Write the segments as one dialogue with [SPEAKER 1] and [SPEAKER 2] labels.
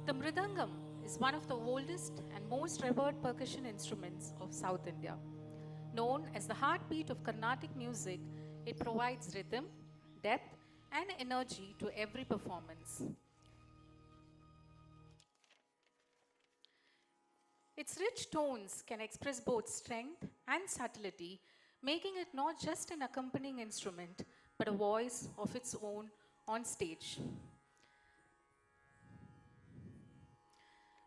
[SPEAKER 1] The mridangam is one of the oldest and most revered percussion instruments of South India. Known as the heartbeat of Carnatic music, it provides rhythm, depth, and energy to every performance. Its rich tones can express both strength and subtlety, making it not just an accompanying instrument, but a voice of its own on stage.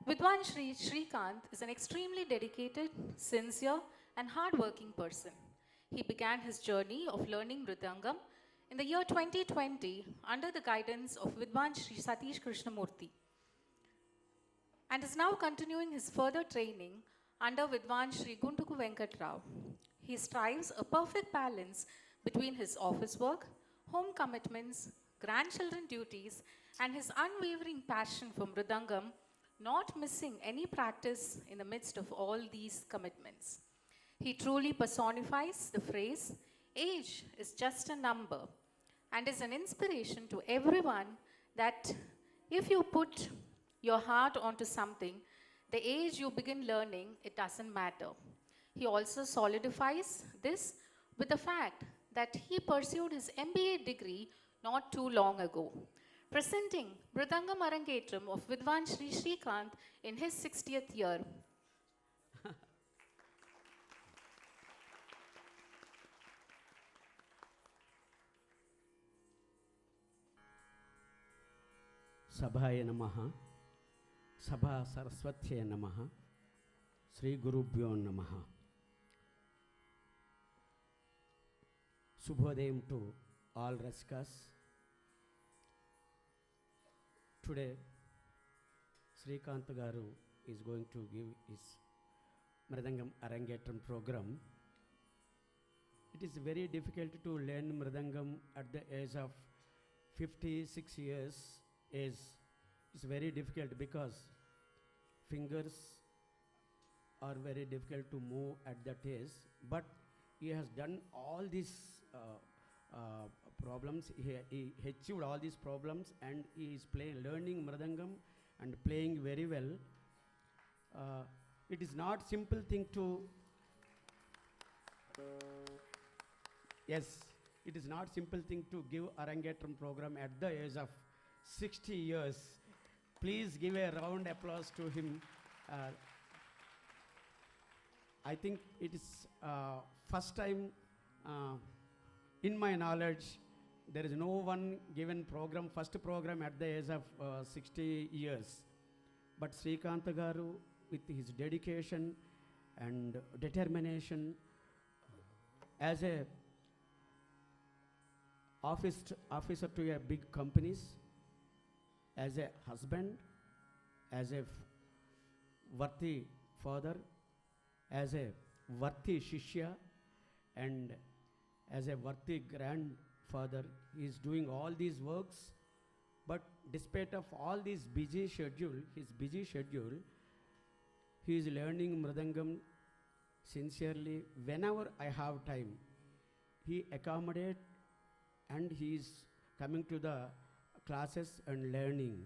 [SPEAKER 1] Vidwan Shri Shrikant is an extremely dedicated, sincere, and hardworking person. He began his journey of learning Mridangam in the year 2020 under the guidance of Vidwan Shri Satish Krishnamurthy and is now continuing his further training under Vidwan Shri Guntuku Venkat Rao. He strives a perfect balance between his office work, home commitments, grandchildren duties, and his unwavering passion for Mridangam, not missing any practice in the midst of all these commitments. He truly personifies the phrase, age is just a number, and is an inspiration to everyone that if you put your heart onto something, the age you begin learning, it doesn't matter. He also solidifies this with the fact that he pursued his MBA degree not too long ago. Presenting Mridangam Arangetram of Vidwan Shri Shrikant in his 60th year.
[SPEAKER 2] సభాయ నమః సభా సరస్వత్యై నమః శ్రీ గురుభ్యో నమః శుభోదయం to all రసికాస్ today Srikanth garu is going to give his mridangam arangetram programme. It is very difficult to learn mridangam at the age of 56 years age. It's very difficult because fingers are very difficult to move at that age. But he has done all these problems. He achieved all these problems, and he is learning mridangam and playing very well. It is not simple thing to. Yes, it is not simple thing to give Arangetram program at the age of 60 years. Please give a round applause to him. I think it is first time in my knowledge there is no one given program, first program at the age of 60 years. But Srikanta Garu, with his dedication and determination as a officer to a big companies, as a husband, as a worthy father, as a worthy shishya, and as a worthy grandfather, he is doing all these works. But despite of all this his busy schedule, he is learning mridangam sincerely. Whenever I have time, he accommodate and he is coming to the classes and learning.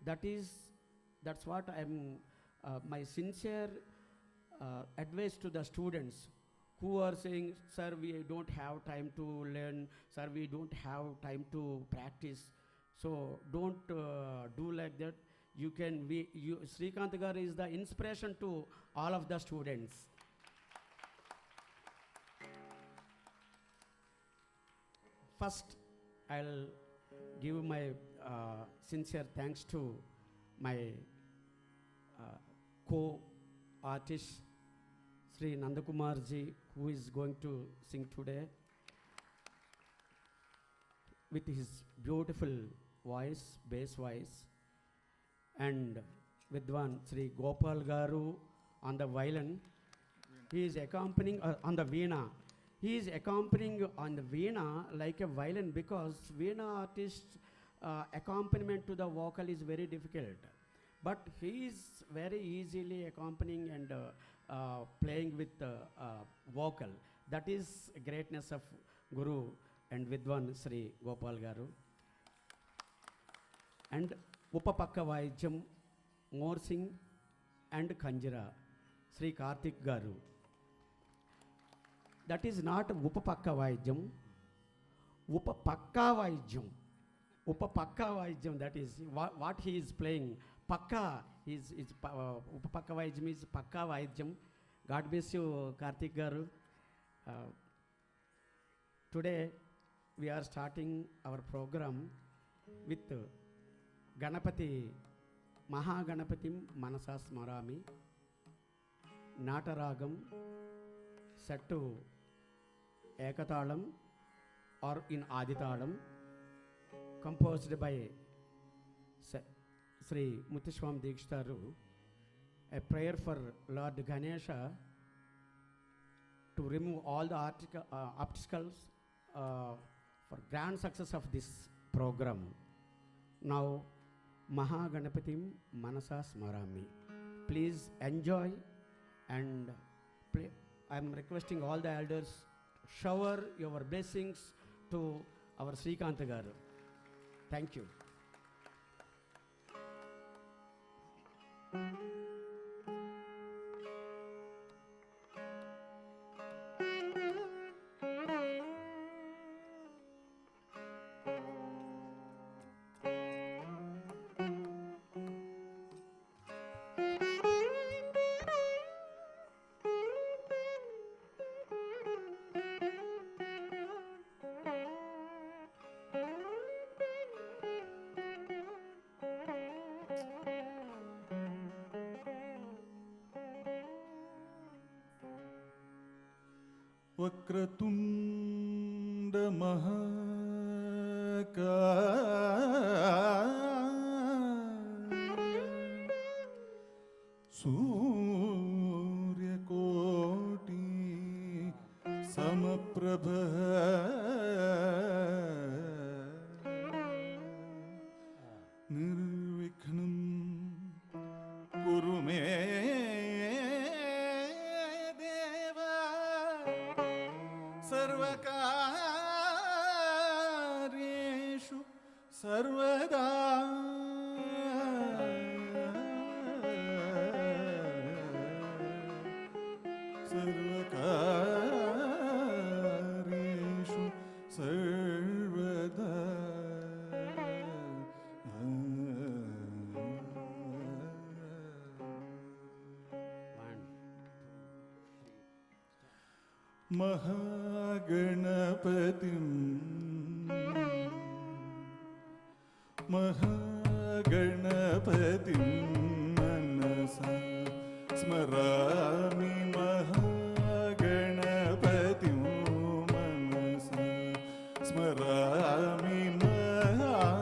[SPEAKER 2] That's what I'm my sincere advice to the students who are saying, sir, we don't have time to learn, sir, we don't have time to practice. So don't do like that. Srikant Gar is the inspiration to all of the students. First, I'll give my sincere thanks to my co-artist, Sri Nandakumar ji, who is going to sing today with his beautiful voice, bass voice, and Vidwan Sri Gopal Garu on the violin. He is accompanying on the veena. He is accompanying on the veena like a violin, because veena artist accompaniment to the vocal is very difficult. But he is very easily accompanying and playing with the vocal. That is greatness of Guru and Vidwan Sri Gopal Garu. And Upapakka Vaijam morsing and kanjira Sri Karthik garu. That is not ఉపపక్క వాయిద్యం, ఉపపక్కా వాయిద్యం. ఉపపక్కా వాయిద్యం, that is what he is playing. పక్కా is ఉపపక్క వాయిద్యం is పక్కా వాయిద్యం. God bless you Karthik garu. Today we are starting our program with Ganapati, Mahaganapatim Manasa Smarami, Nataragam set to Ekatalam or in Aditalam, composed by Sri Muthuswam Dikshitaru. A prayer for Lord Ganesha to remove all the obstacles for grand success of this program. Now, Mahaganapatim Manasa Smarami. Please enjoy and play. I am requesting all the elders shower your blessings to our Srikant Garu. Thank you.
[SPEAKER 3] वक्रतुंड महाकाय सूर्यकोटि समप्रभ निर्विघ्नं कुरु मे सर्वकार्येषु सर्वदा सर्वकार्येषु सर्वदा महागणपतिं महागणपतिं मनसा स्मरामि महागणपतिं मनसा स्मरामि महागणपतिं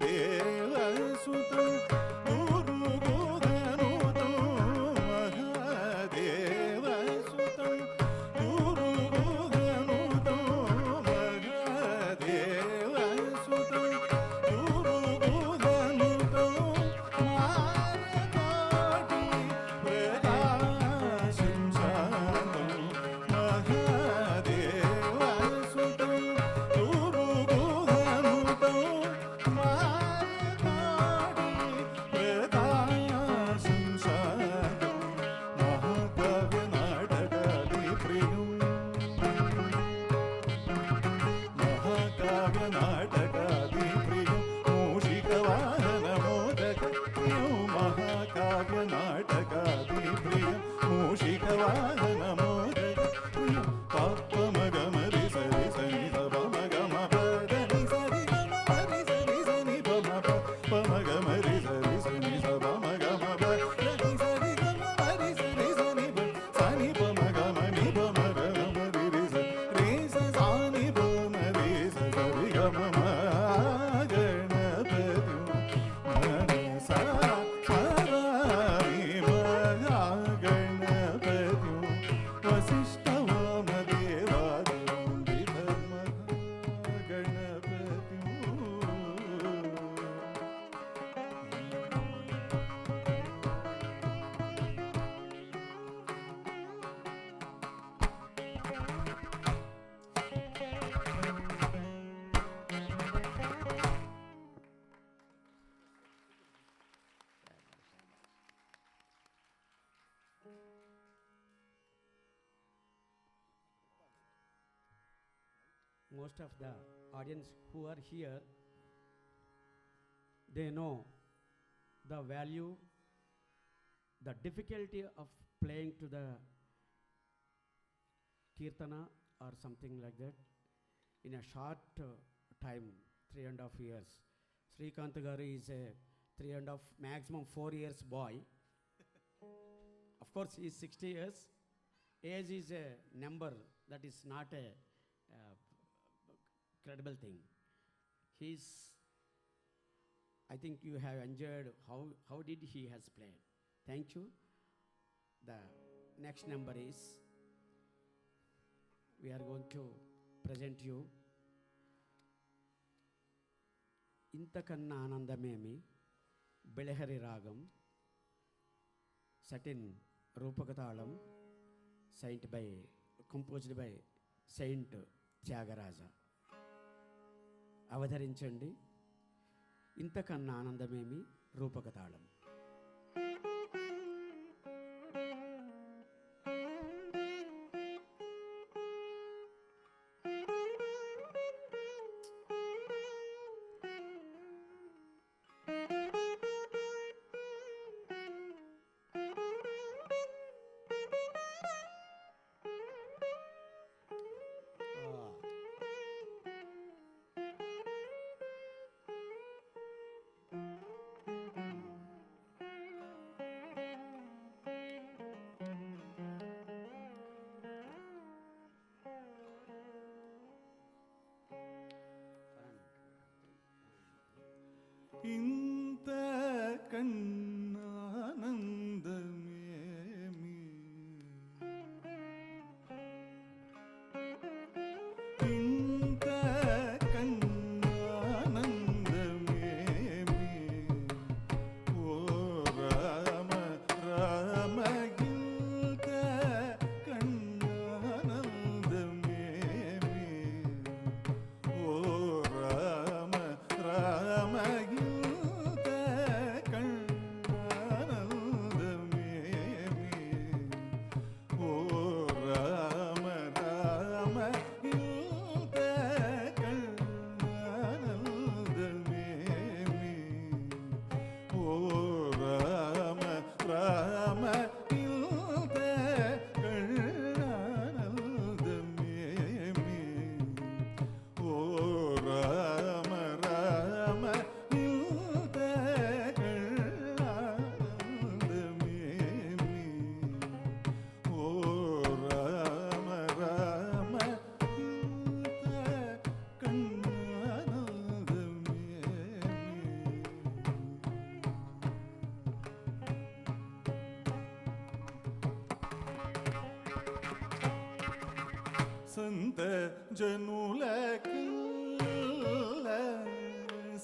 [SPEAKER 3] देवसुतं गुरुगुहनुतं महादेवसुतं गुरुगुहनुतं महादेवसुतं गुरुगुहनुतं मारकोटि प्रकाशं शान्तं महादेवसुतं गुरुगुहनुतं मारकोटि
[SPEAKER 2] Most of the audience who are here, they know the value, the difficulty of playing to the kirtana or something like that in a short time, 3.5 years. Srikant Garu is a 3.5, maximum 4 years boy. Of course, he is 60 years. Age is a number, that is not a credible thing. He's, I think you have enjoyed how did he has played. Thank you. The next number is, we are going to present you Intakanna Anandamemi Belehari Ragam, set in Rupakatalam, composed by Saint Tyagaraja. అవధరించండి ఇంతకన్నా ఆనందమేమి రూపకతాళం.
[SPEAKER 3] संत जनुलकल्ल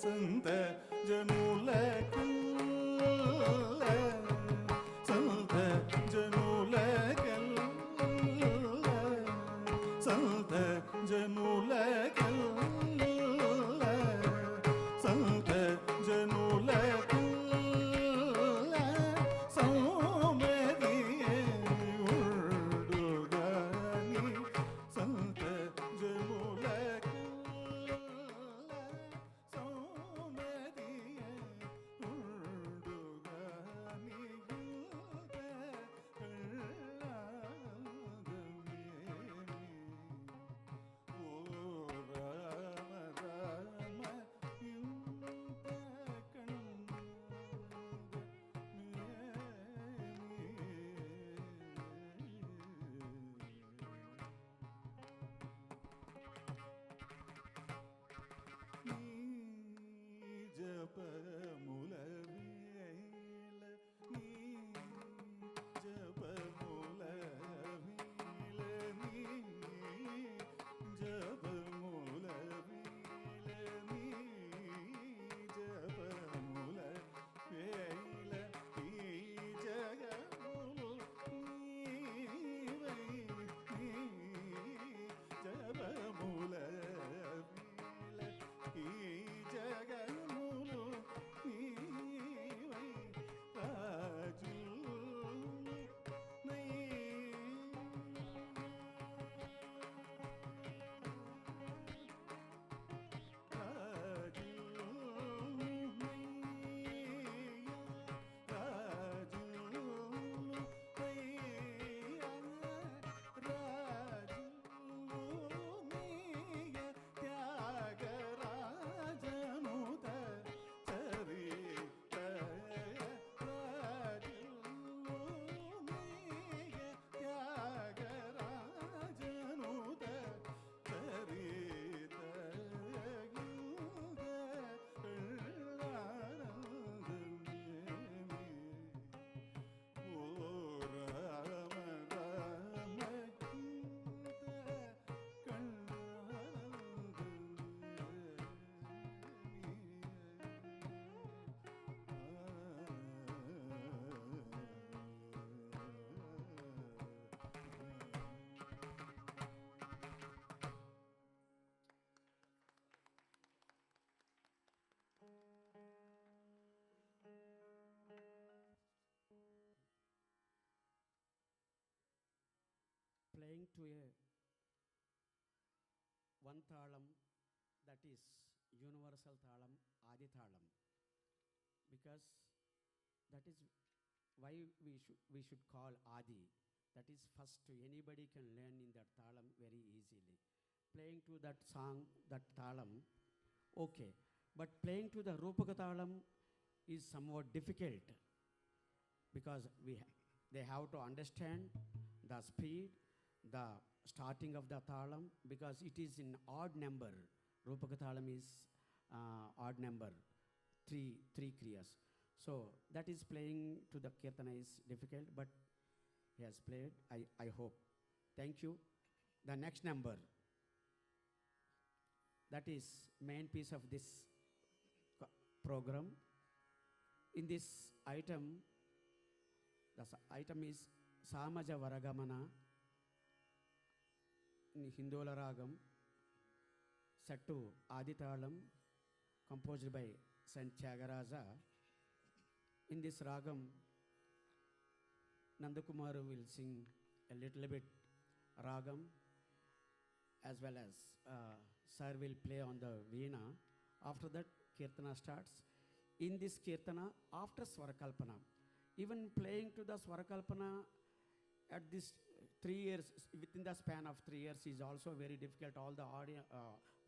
[SPEAKER 3] संत जनुलकल्ल संत जनुलकल्ल संत जनुलकल्ल संत जनुलकल्ल सौमदिये उर्दुगानि संत जनुलकल्ल सौमदिये उर्दुगानि
[SPEAKER 2] playing to a one thalam, that is universal thalam, Adi thalam, because that is why we should call Adi. That is first, anybody can learn in that thalam very easily. Playing to that song, that thalam, okay. But playing to the Rupaka thalam is somewhat difficult, because they have to understand the speed, the starting of the thalam, because it is in odd number. Rupaka thalam is odd number, three kriyas. So that is playing to the kirtana is difficult, but he has played, I hope. Thank you. The next number, that is main piece of this program. In this item, the item is Samaja Varagamana in Hindola Ragam, set to Adithalam, composed by Saint Tyagaraja. In this Ragam, Nandakumaru will sing a little bit Ragam, as well as Sir will play on the Veena. After that, Kirtana starts. In this Kirtana, after Swarakalpana, even playing to the Swarakalpana at this 3 years, within the span of 3 years, is also very difficult. All the audience,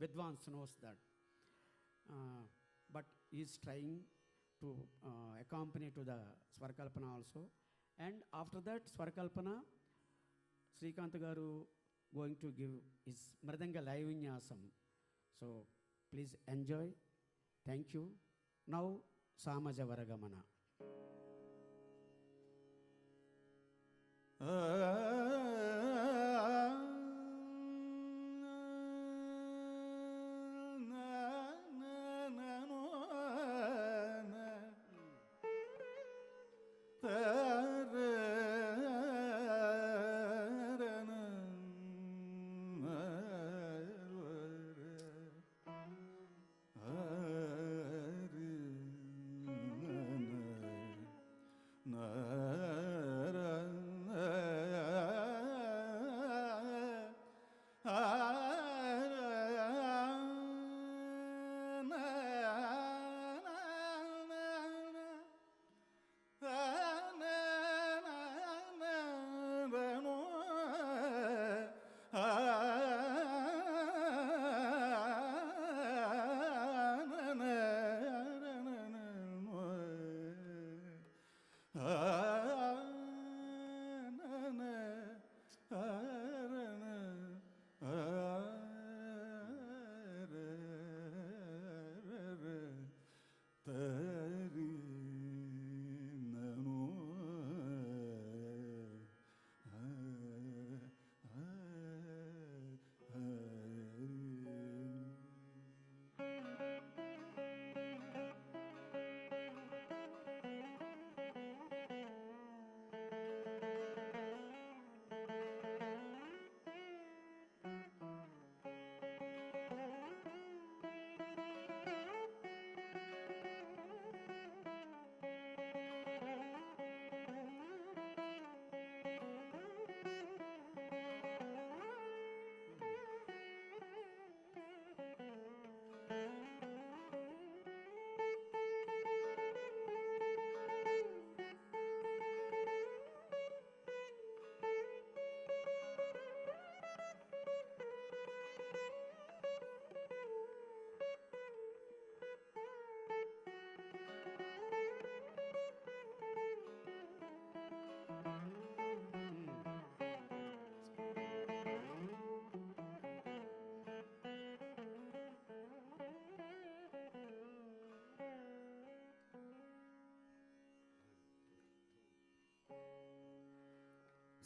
[SPEAKER 2] Vidwans knows that. But he is trying to accompany to the Swarakalpana also. And after that Swarakalpana, Srikant Garu going to give his Mridanga live vinyasam. So please enjoy. Thank you. Now Samaja Varagamana.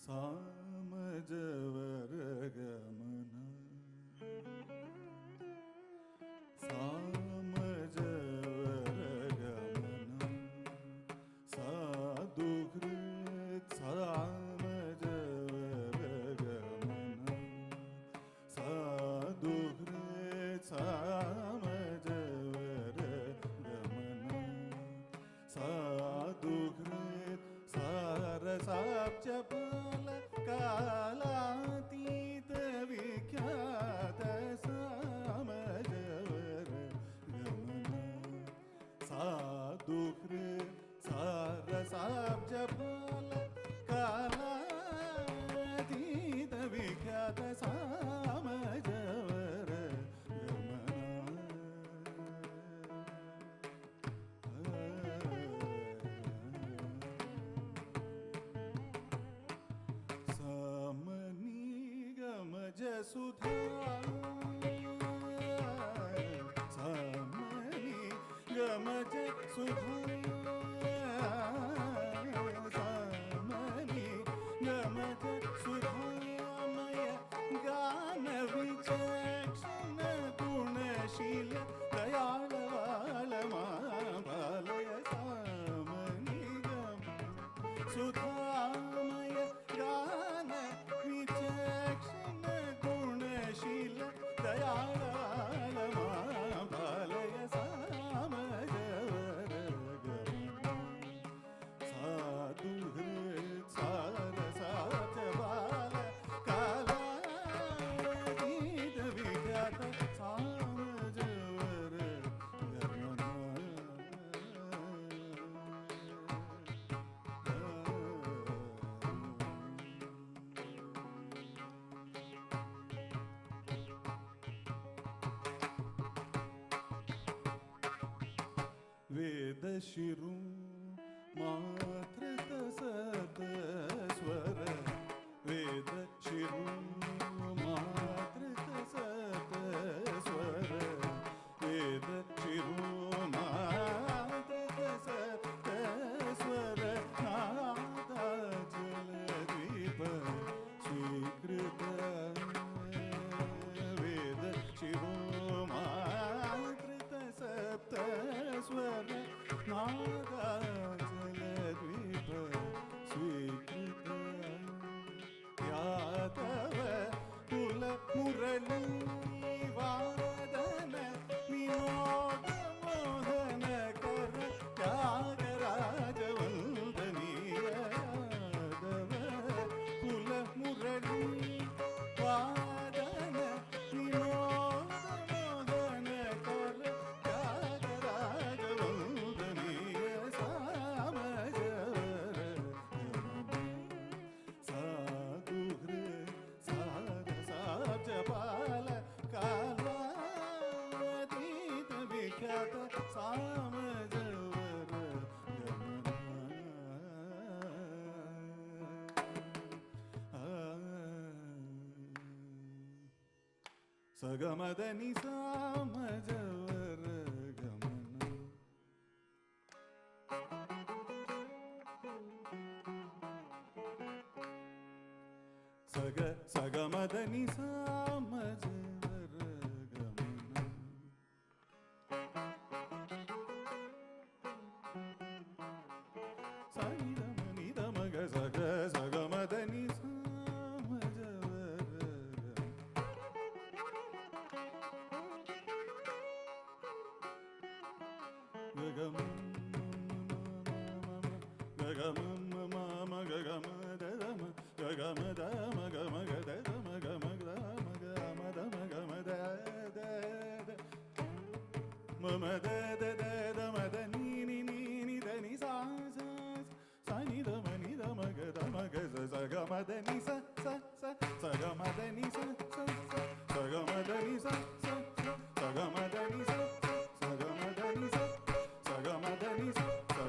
[SPEAKER 3] Samajavaragamana Samajavaragamana Sadhukrit Samajavaragamana Sadhukrit Samajavaragamana Sadhukrit Sarasapchapala Kalati ಸಾರಸಾರಸಾಚಪಾಲ ಕಾಲಾತೀತ ವಿಖ್ಯಾತ ಸಾಮಜವರ ಸಾಮನಿ ಗಮಜ ಸುಧಾ ಸಾಮನಿ ಗಮಜ ಸುಧಾ ಸಾಮನಿ ಗಮಜ ಸುಧಾಮಯ ಗಾನ ವಿಚಕ್ಷಣ ಗುಣಶೀಲ ದಯಾಳವಾಳ ಮಾಲಯ ಸಾಮನಿ ಗಮ ಸುಧಾಮಯ ಗಾನ ವಿಚಕ್ಷಣ ಗುಣಶೀಲ ದಯಾಳವಾಳ ಮಾಲಯ ಸಾಮಜವರ ಸಾಧು ಹೃತ್ ಸಾರಸಾಚಪಾಲ ಕಾಲಾತೀತ ವಿಖ್ಯಾತ ಸಾಮಜವರ ವೇದ ಶಿರು ಮಾತೃತ ಸತ ಸ್ವರ ವೇದ ಶಿರು ಮಾತೃತ ಸತ ಸ್ವರ ವೇದ ಶಿರು ಮಾತೃತ ಸತ ಸ್ವರ ನಾದ ಜಲದೀಪ ಸ್ವೀಕೃತ ವೇದ ಶಿರು ಮಾತೃತ ಸಪ್ತ ಸ್ವರ ನಾದ ಜಲದ್ವೀಪ ಸ್ವೀಕೃತ ಯಾದವ ಕುಲ ಮುರಳಿ ವಾದನ ವಿನೋದ ಮೋಹನ ಕರ ತ್ಯಾಗರಾಜ ವಂದನೀಯ ಯಾದವ ಕುಲ ಮುರಳಿ ವಾದನ ವಿನೋದ ಮೋಹನ ಕರ ತ್ಯಾಗರಾಜ ವಂದನೀಯ ಸಾಮಜವರ ಸಾಧು ಹೃತ್ ಸಾರಸಾಚಪಾಲ ಕಾಲಾತೀತ ವಿಖ್ಯಾತ ಸಾಮಜವರ ಸಗಮದನಿ ಸಾಮಜವರ ಗಮನ ಸಗಮದನಿ ಸಾಮಜವರ ಗಮನ ಸನಿದಮನಿ ದಮಗ ಸಗ ಸಗಮದನಿ ಸಾಮಜವರ ಗಗಮ ಗಗಮ ಮಮ ಗಗಮ ದಮ ಗಗಮ ದಮ ಗಮ ಗಮ ಗಮ ಗಮ ಗಮ ದಮ ಗಮ ದ ಮಮ ದ ದಮ ದ ನೀ ದ ನಿ ಸಾ ಸನಿ ದಮ ನಿ ದಮ ಗ ಸ ಗಮ ದ ನಿ ಸ ಗಮ ದ ನಿ ಸ ಗಮ ದ ನಿ ಸ ಗಮ ದ ನಿ ಸ ಗಮ ದ ನಿ ಸ ಗಮ ದ ನಿ ಸ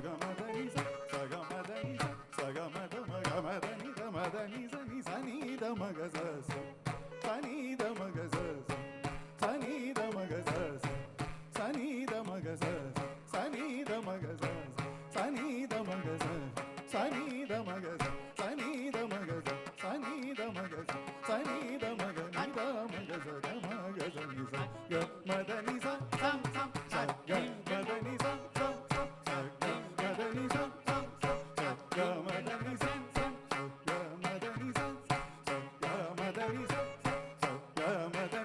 [SPEAKER 3] ಗಮ ದ ನಿ ಸ ಗಮ ದ ನಿ ಸ ಗಮ ದ ಮ ಗಮ ದ ನಿ ಸ ನಿ ಸ ನಿ ದ ಮ ಗ ಸ ಸನಿ ದ ಮ ಗ ಸ ಸನಿ ದ ಮ ಗ ಸ ಸನಿ ದ ಮ ಗ ಸ ಸನಿ ದ ಮ ಗ ಸ ಸನಿ ದ ಮ ಗ ಸ ಸನಿ ದ ಮ ಗ ಸ ಸನಿ ದ ಮ ಗ ಸ ಸನಿ ದ ಮ ಗ ಸ ಸನಿ ದ ಮ ಗ ನಿ ದ ಮ ಗ ಸ ದ ಮ ಗ ಸ ನಿ ಸ ಗ ಮ ದ ನಿ ಸ ಸ ಗ ಮ ದ ನಿ ಸ ಗ ಮ ದ ನಿ ಸ ಗ ಮ ದ ನಿ ಸ ಗ ಮ ದ ನಿ ಸ ಗ ಮ ದ ನಿ ಸ ಗ ಮ the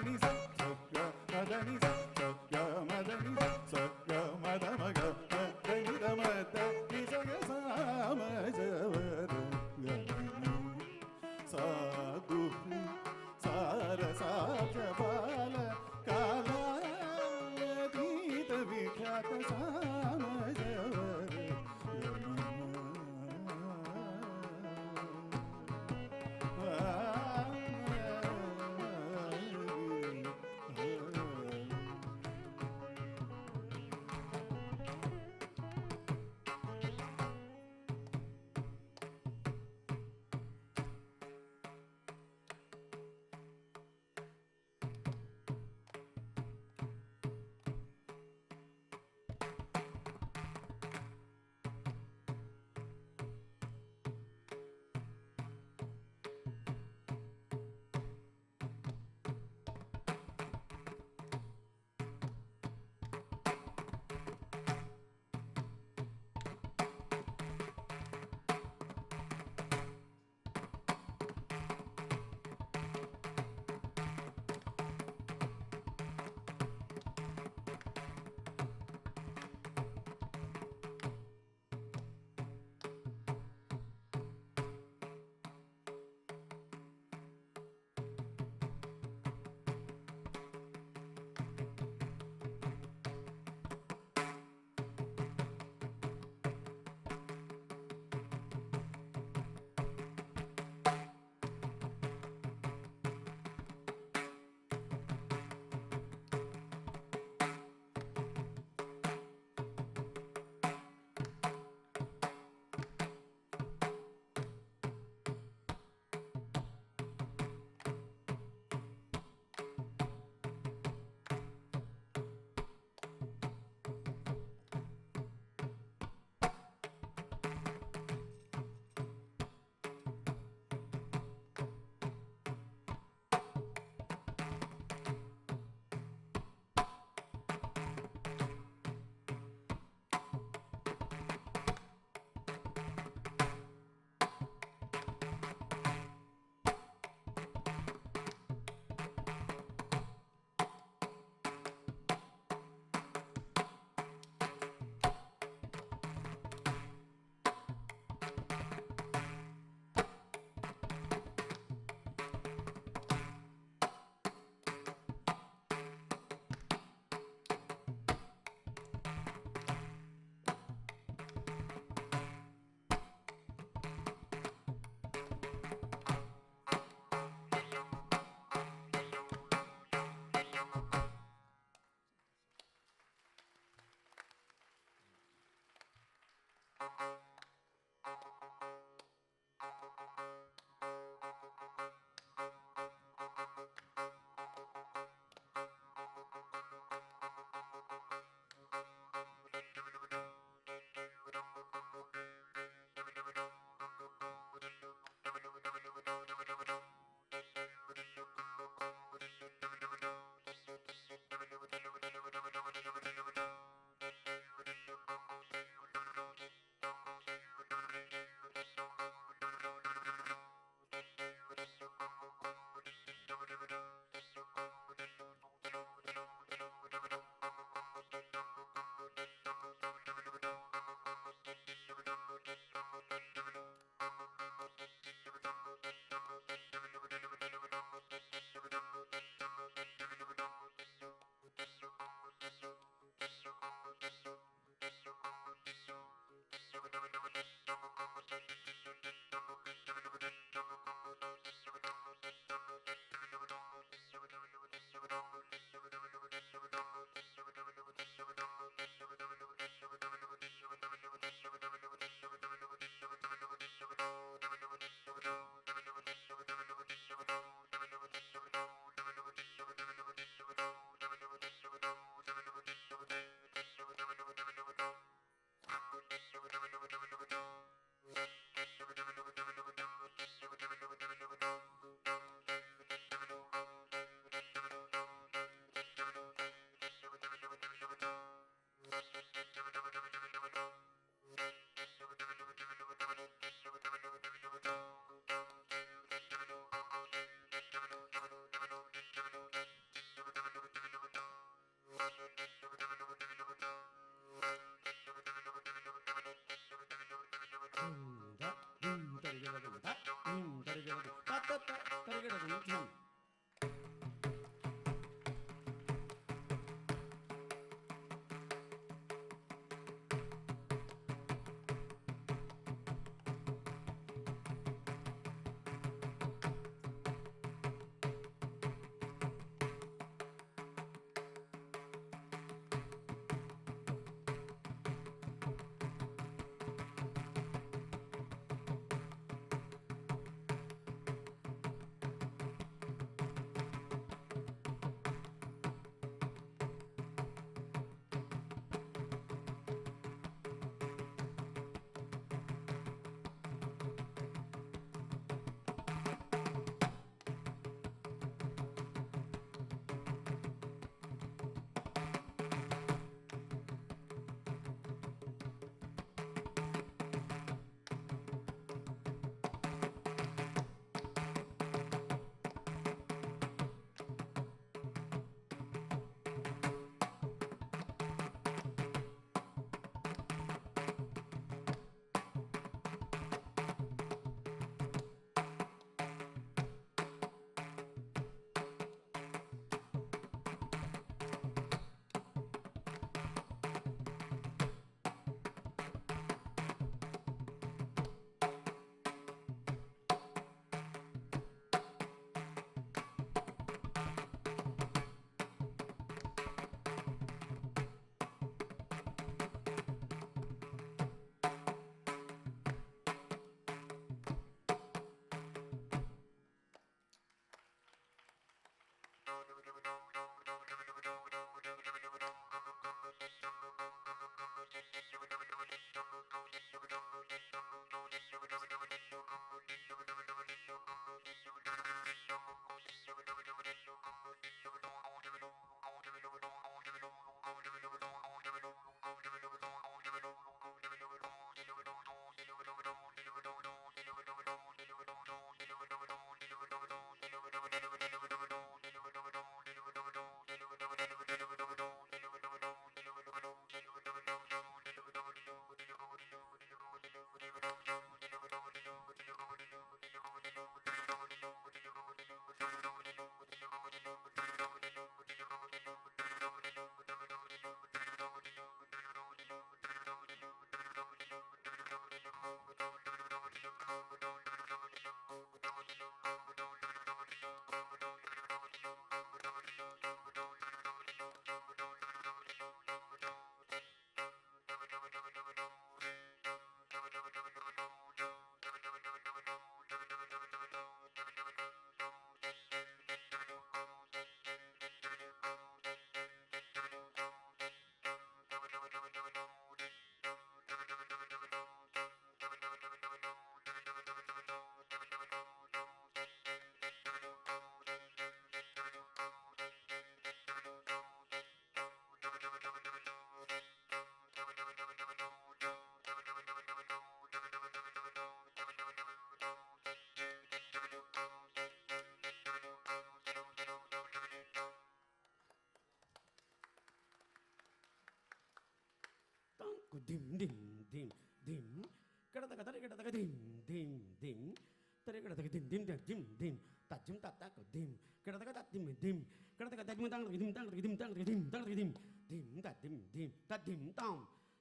[SPEAKER 2] dim da dim dim ta jim ta ta ko dim kada ta dim dim kada ta dim tang dim tang dim tang dim tang dim dim ta dim tang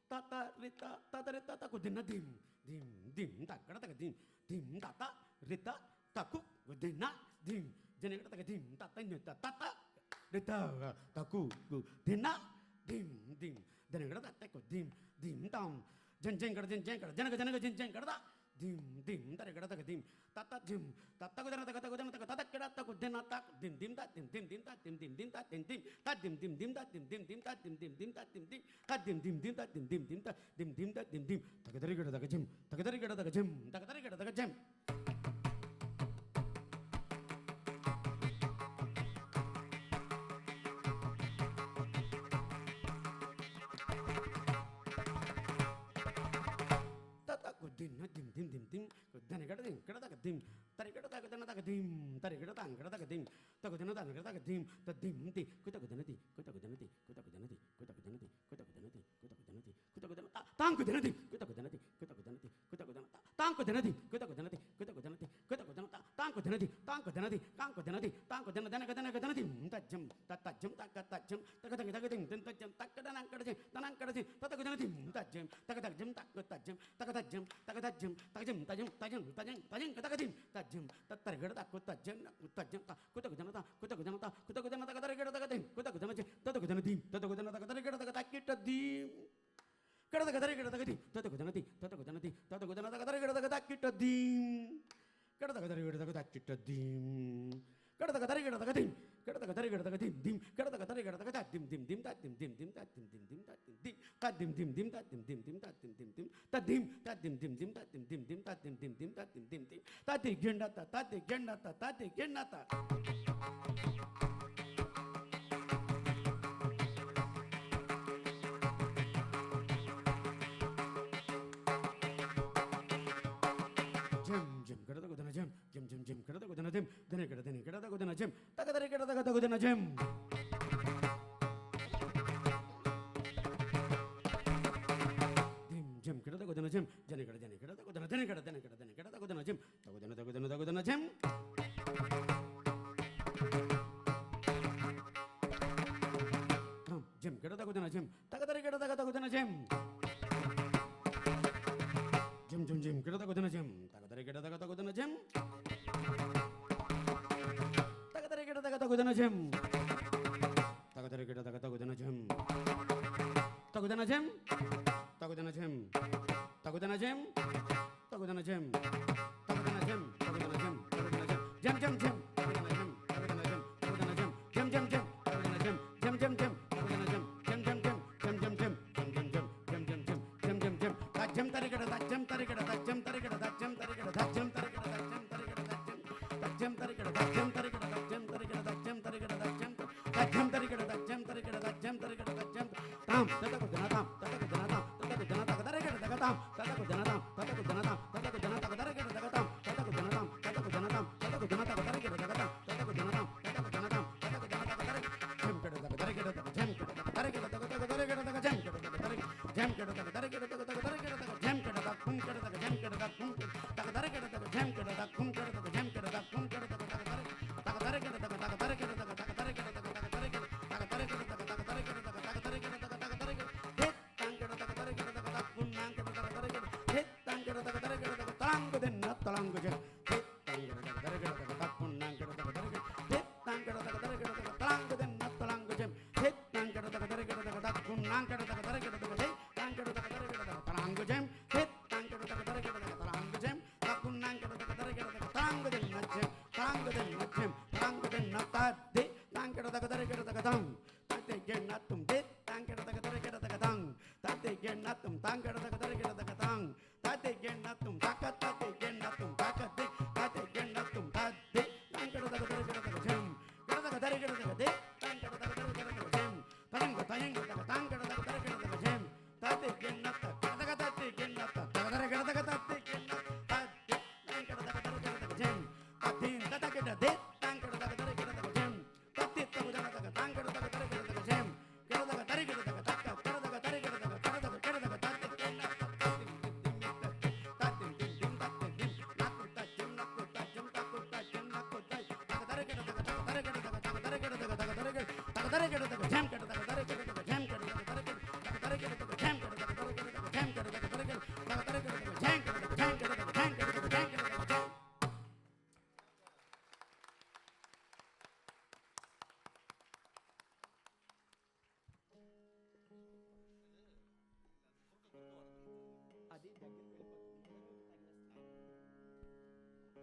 [SPEAKER 2] ta ta rita ta ta rita ta ko din na dim dim ta kada ta dim ta ta rita ta ku ko din na dim jene kada ta dim ta ta ni ta ta rita ta ku din na dim jene kada ta ko dim tang jen kada jene kada jen kada dim tare kada ta dim ta ta dim ta ta ko dana ta ko dana ta ta kada ta ko dana ta dim ta dim ta dim ta ta dim ta dim ta dim ta ta dim ta ta kadari kada ta jim ta kadari kada ta jim ta kadari kada ta jim dim dana kada ta dim tare kada ta dana ta dim tare kada ta dim ta ko dana ta dim ta dim ti ko ta ko dana ti ko ta ko dana ti ko ta ko dana ti ko ta ko dana ti ko ta ko dana ti ko ta ko dana ti ko ta ko dana ta tang ko dana ti ko ta ko dana ti ko ta ko dana ti ko ta ko dana ta tang ko dana ti ko ta ko dana ti ko ta ko dana ti ko ta ko dana ta tang ko dana ti tang ko dana ti tang ko dana ti tang ko dana ka dana ti ta jam ta jam ta jam ta ka dim ta jam ta ka dana kada jam ta ta ko dana ti ta jam ta jam ta jam ta jam ta jam ta jam ta jam ta jam ta jam ta dim ta jam ta tar kada ta ko ta jam ta ko ta ko dana ta ko ta ko dana ta ko ta ko dana ta kada kada ta dim ko ta ko dana ta ko dana dim ta ko dana ta kada kada ta kita dim kada kada kada dim ta ko dana ti ta ko dana ti ta ko dana ta kada kada ta kita dim kada kada kada kita dim kada kada kada dim kada kada kada dim kada kada kada dim ta dim ta ta dim ta ta dim ta ta ti genda ta jam kada ta ko dana jam kada ta ko dana jam dana kada ta ko dana jam ta kada ta ko dana jam jam kada ta ko dana jam jane kada ta ko dana kada ta ko dana jam ta ko dana jam jam kada ta ko dana jam ta kada ta ko dana jam jam kada ta ko dana jam ta kada ta ko dana jam ta kada ta ko dana jam ta kada ta ko dana jam ta ko dana jam ta ko dana jam ta ko dana jam ta ko dana jam ta ko dana jam ta ko dana jam ta ko dana jam jam ta ko dana jam ta ko dana jam ta ko dana jam jam ta ko dana jam ta ko dana jam ta ko dana jam jam tare kada ta jam tare kada ta jam tare kada ta jam tare kada ta jam tare kada ta jam tare kada ta jam tare kada ta jam tare kada ta jam tare kada ta jam tare kada ta jam tare kada ta jam tare kada ta jam tare kada ta jam tam ta ko dana tam ta ko dana tam ta ko dana ta kada kada ta tam ta ko dana tam ta ko dana tam ta ko dana ta kada kada ta tam ta ko dana tam ta ko dana tam ta ko dana ta kada kada ta tam ta ko dana tam ta ko dana tam ta ko dana ta kada jam kada ta kada kada ta jam kada ta kada kada ta kada kada ta jam kada ta kada jam kada ta kada kada ta kada jam kada ta kum kada ta jam kada ta kum ta kada kada ta jam kada ta kum kada ta jam kada ta kum kada ta kada ta kada kada ta kada kada kada ta kada kada ta kada talang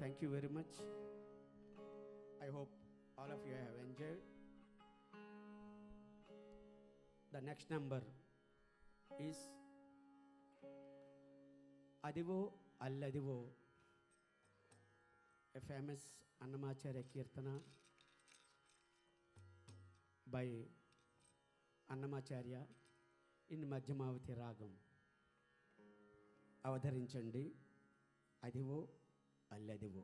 [SPEAKER 2] Thank you very much. I hope all of you have enjoyed. The next number is Adivo Alladivo, a famous Annamacharya Kirtana by Annamacharya in Madhyamavati Ragam. అవధరించండి Adivo Alladivo.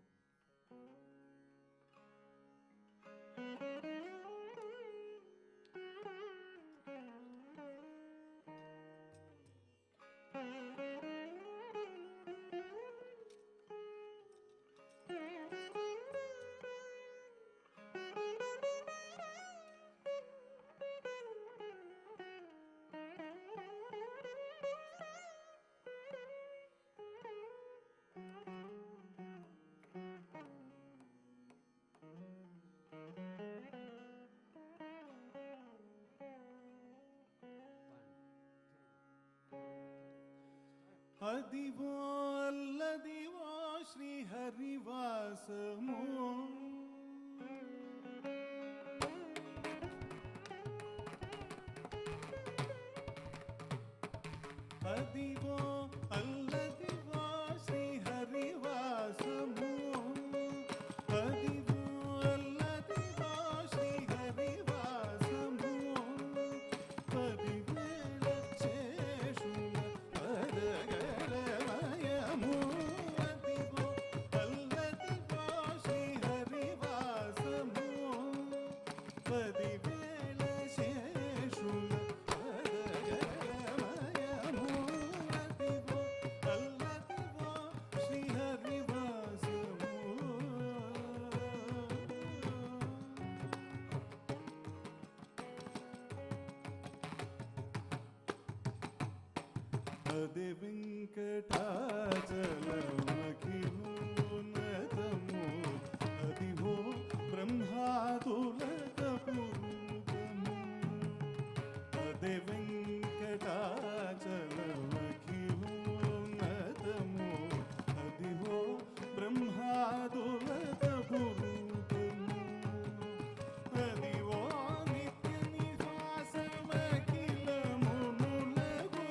[SPEAKER 3] Adivo Alladivo శ్రీహరివాసము Adivo Alladivo శ్రీహరివాసము Adivo Alladivo శ్రీహరివాసము పదివేల శేషుల పదగలమయము అదివో అల్లదివో శ్రీహరివాసము పదివేల శేషుల పదగలమయము అదివో అల్లదివో శ్రీహరివాసము. అదే వెంకటాచలమఖిలోన్నతము అదివో బ్రహ్మాదులకపురుగము అదే వెంకటాచలమఖిలోన్నతము అదివో బ్రహ్మాదులకపురుగము అదివో నిత్య నివాసమఖిలమునులగు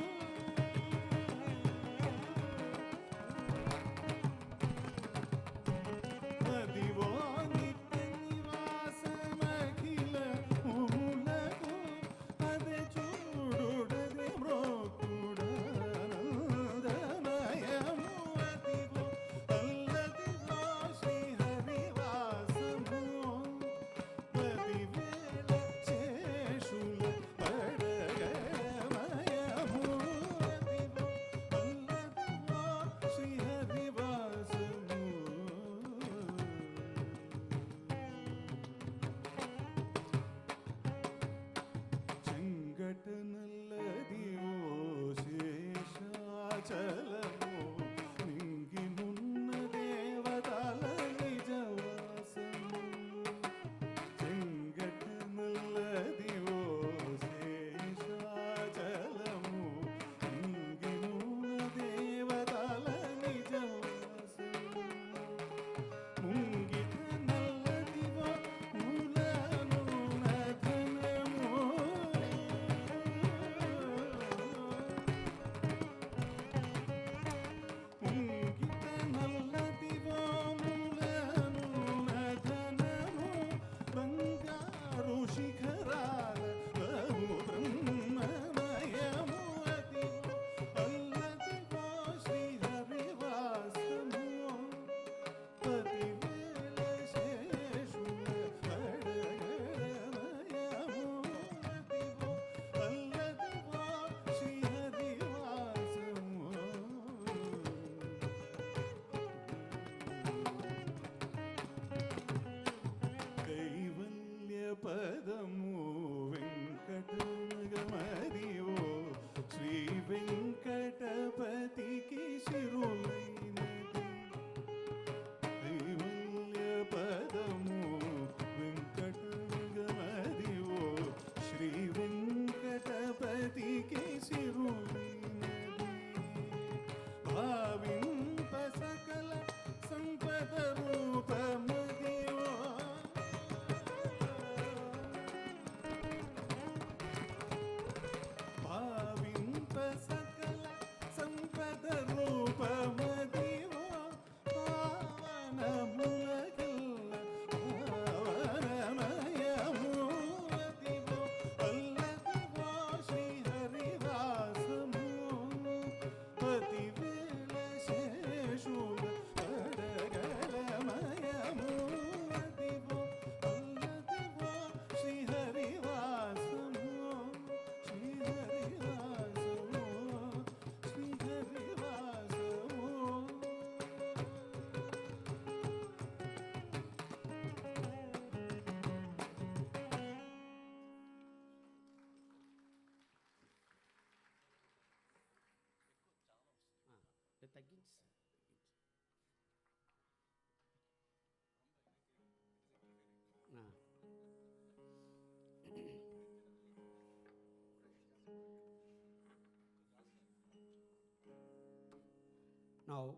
[SPEAKER 2] Now,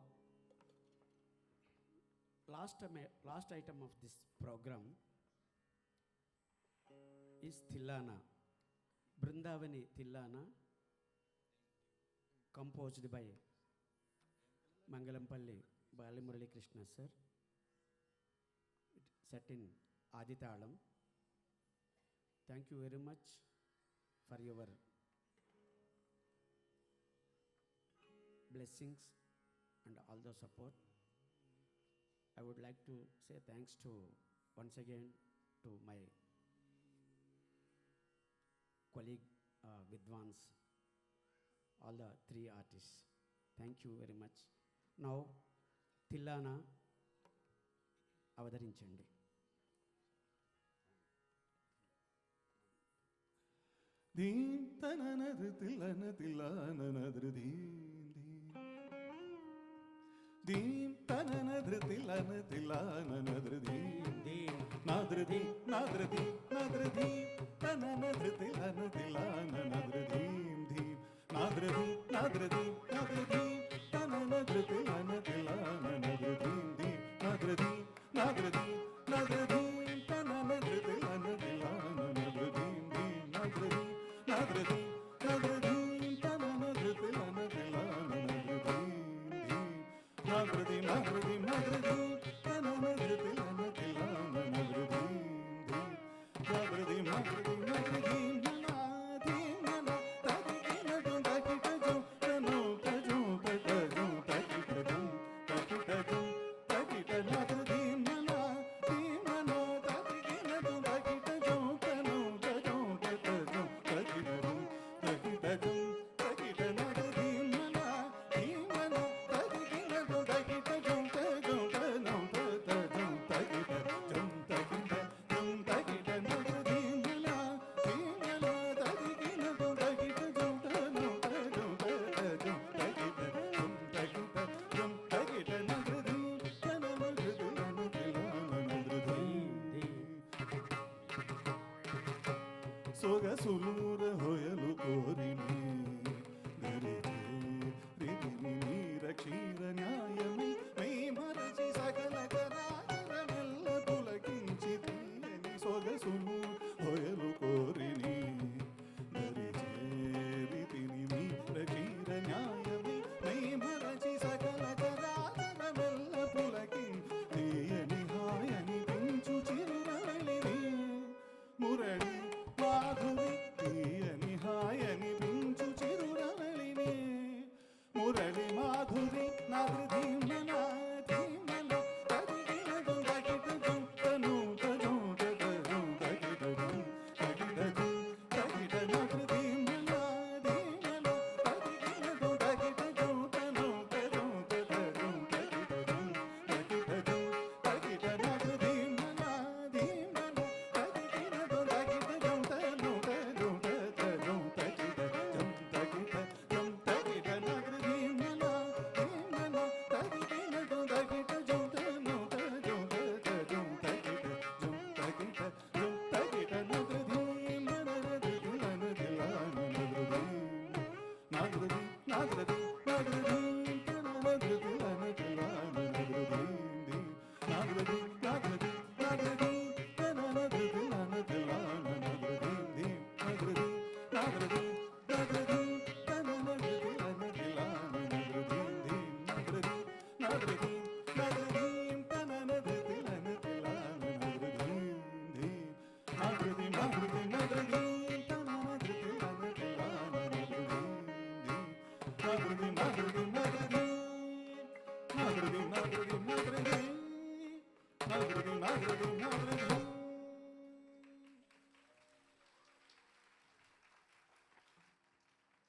[SPEAKER 2] last item of this program is Thillana. Brindavani Thillana, composed by Mangalampalli Balamurali Krishna sir, set in Aditalam. Thank you very much for your blessings and all the support. I would like to say thanks to once again to my colleague Vidwans, all the three artists. Thank you very much. Now, Thillana అవతరించండి.
[SPEAKER 3] దీం తననదృ తిల్లన తిల్లననదృ దీం తననదృ తిల్లన తిల్లననదృ దీం నాదృ నాదృ నాదృ తననదృ తిల్లన తిల్లననదృ దీం నాదృ నాదృ నాదృ తననదృ తిల్లన తిల్లననదృ దీం నాదృ నాదృ నాదృ తననదృ తిల్లన తిల్లననదృ దీం నాదృ నాదృ నాదృ తననదృ తిల్లన తిల్లననదృ దీం నాదృ నాదృ నాదృ తననదృ తిల్లన తిల్లననదృ దీం నాదృ నాదృ నాదృ ಸೊಗಸುಲೂರ ಹೊಯಲು ಕೋರಿನಿ ಗರಿಜೆ ರಿದಿನಿ ನೀರ ಕ್ಷೀರ ನ್ಯಾಯಮಿ ಮೈ ಮರಸಿ ಸಕಲ ಕರಾರಮೆಲ್ಲ ಪುಲಕಿಂಚಿ ತೀಯನಿ ಸೊಗಸುಲು ಹೊಯಲು ಕೋರಿನಿ ಗರಿಜೆ ರಿದಿನಿ ನೀರ ಕ್ಷೀರ ನ್ಯಾಯಮಿ ಮೈ ಮರಸಿ ಸಕಲ ಕರಾರಮೆಲ್ಲ ಪುಲಕಿಂಚಿ ತೀಯನಿ ಹಾಯನಿ ಪಿಂಚು ಚಿರುರಳಿನಿ ಮುರಳಿ మాధురి తీయని హాయని పించు చిరురవళిని మురళి మాధురి నాదృ ధీమన ధీమన తదిగినదు తగిటదు తను తను తగదు తగిటదు తగిటదు తగిట నాదృ ధీమన ధీమన తదిగినదు తగిటదు తను తను తగదు తగిటదు తగిటదు తగిట నాదృ ధీమన ధీమన తదిగినదు తగిటదు Madre